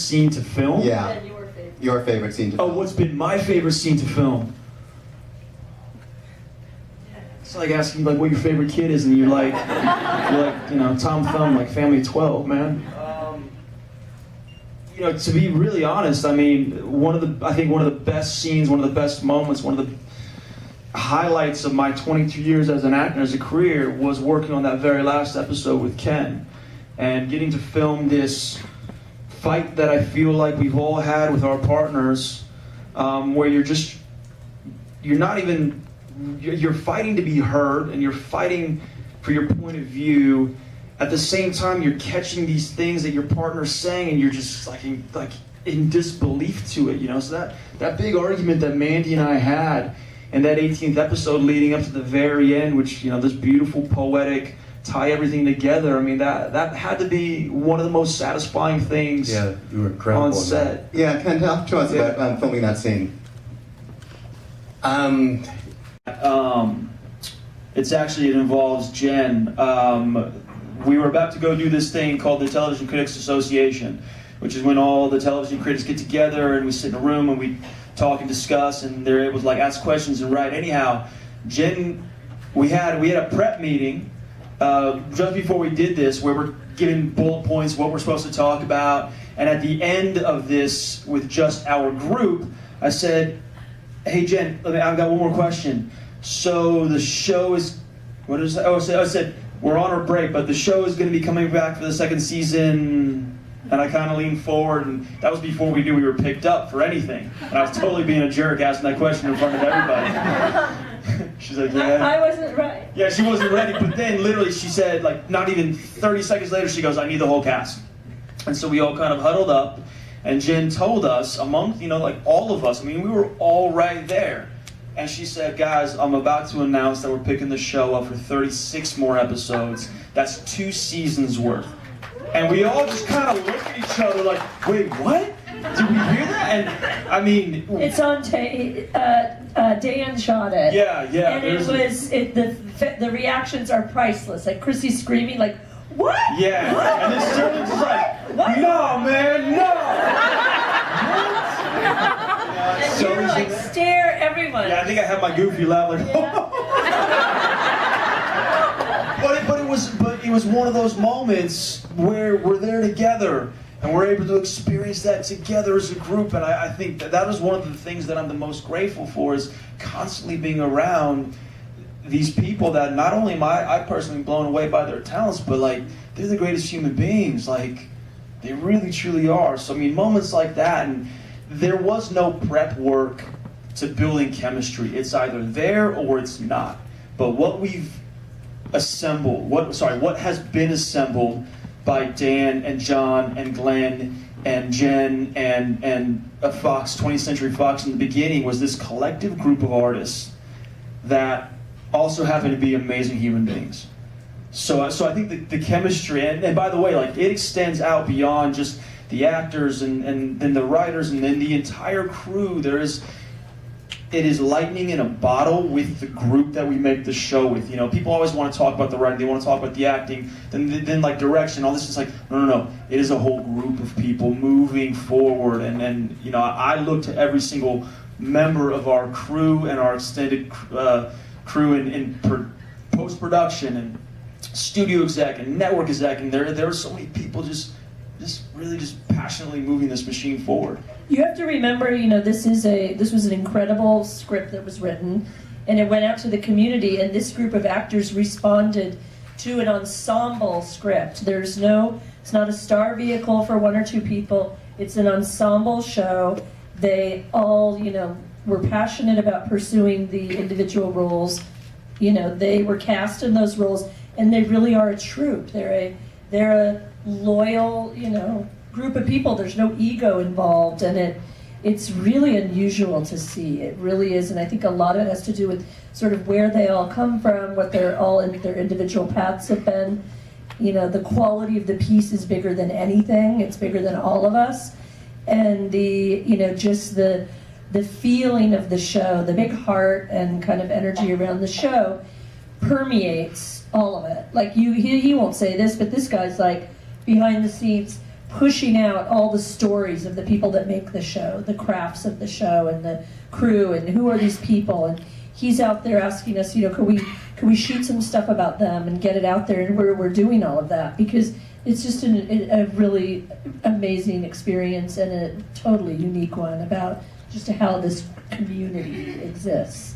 scene to film? Yeah. Your favorite scene to film. Oh, what's been my favorite scene to film? It's like asking like what your favorite kid is, and you're like, you know, Tom Thumb, like Family 12, man. You know, to be really honest, I mean, I think one of the best scenes, one of the best moments, one of the highlights of my 22 years as an actor, as a career, was working on that very last episode with Ken, and getting to film this fight that I feel like we've all had with our partners, where you're fighting to be heard, and you're fighting for your point of view. At the same time, you're catching these things that your partner's saying, and you're just like in disbelief to it, you know. So that big argument that Mandy and I had in that 18th episode, leading up to the very end, which, you know, this beautiful poetic tie everything together. I mean, that had to be one of the most satisfying things. Yeah, you were incredible on set. Yeah, Ken, talk to us about filming that scene. It involves Jen. We were about to go do this thing called the Television Critics Association, which is when all the television critics get together and we sit in a room and we talk and discuss, and they're able to like ask questions and write. Anyhow, Jen, we had a prep meeting just before we did this, where we're giving bullet points, what we're supposed to talk about, and at the end of this, with just our group, I said, "Hey Jen, I've got one more question. So the show is, what is that? Oh, I said, we're on our break, but the show is going to be coming back for the second season." And I kind of leaned forward, and that was before we knew we were picked up for anything. And I was totally being a jerk asking that question in front of everybody. She's like, yeah. I wasn't ready. Yeah, she wasn't ready, but then literally she said, like not even 30 seconds later, she goes, "I need the whole cast." And so we all kind of huddled up, and Jen told us, among, you know, like all of us, I mean, we were all right there. And she said, "Guys, I'm about to announce that we're picking the show up for 36 more episodes. That's 2 seasons worth." And we all just kind of looked at each other like, "Wait, what? Did we hear that?" And I mean, it's on tape. Dan shot it. Yeah. And the reactions are priceless. Like Chrissy screaming, like, "What?" Yeah. What? And then Sterling's just like, "What? "No, man, no." And you were like, stare everyone. Yeah, I think I had my goofy laugh like, But it was one of those moments where we're there together and we're able to experience that together as a group. And I think that was one of the things that I'm the most grateful for, is constantly being around these people that not only am I personally blown away by their talents, but like they're the greatest human beings. Like they really truly are. So I mean, moments like that, and there was no prep work to building chemistry. It's either there or it's not. But what we've assembled, what has been assembled by Dan and John and Glenn and Jen and Fox, 20th Century Fox in the beginning, was this collective group of artists that also happen to be amazing human beings. So I think the chemistry, and by the way, like it extends out beyond just the actors and then the writers and then the entire crew. It is lightning in a bottle with the group that we make the show with. You know, people always want to talk about the writing, they want to talk about the acting, then like direction, all this is like, no. It is a whole group of people moving forward, and you know, I look to every single member of our crew and our extended crew in post-production and studio exec and network exec, and there are so many people just really passionately moving this machine forward. You have to remember, you know, this was an incredible script that was written, and it went out to the community, and this group of actors responded to an ensemble script. It's not a star vehicle for 1 or 2 people. It's an ensemble show. They all, you know, were passionate about pursuing the individual roles. You know, they were cast in those roles, and they really are a troupe. They're a loyal, you know, group of people. There's no ego involved, and it's really unusual to see. It really is, and I think a lot of it has to do with sort of where they all come from, what they're all in their individual paths have been. You know, the quality of the piece is bigger than anything. It's bigger than all of us, and just the feeling of the show, the big heart and kind of energy around the show permeates all of it. Like he won't say this, but this guy's like behind the scenes pushing out all the stories of the people that make the show, the crafts of the show, and the crew, and who are these people. And he's out there asking us, you know, could we shoot some stuff about them and get it out there? And we're doing all of that because it's just a really amazing experience and a totally unique one about just how this community exists.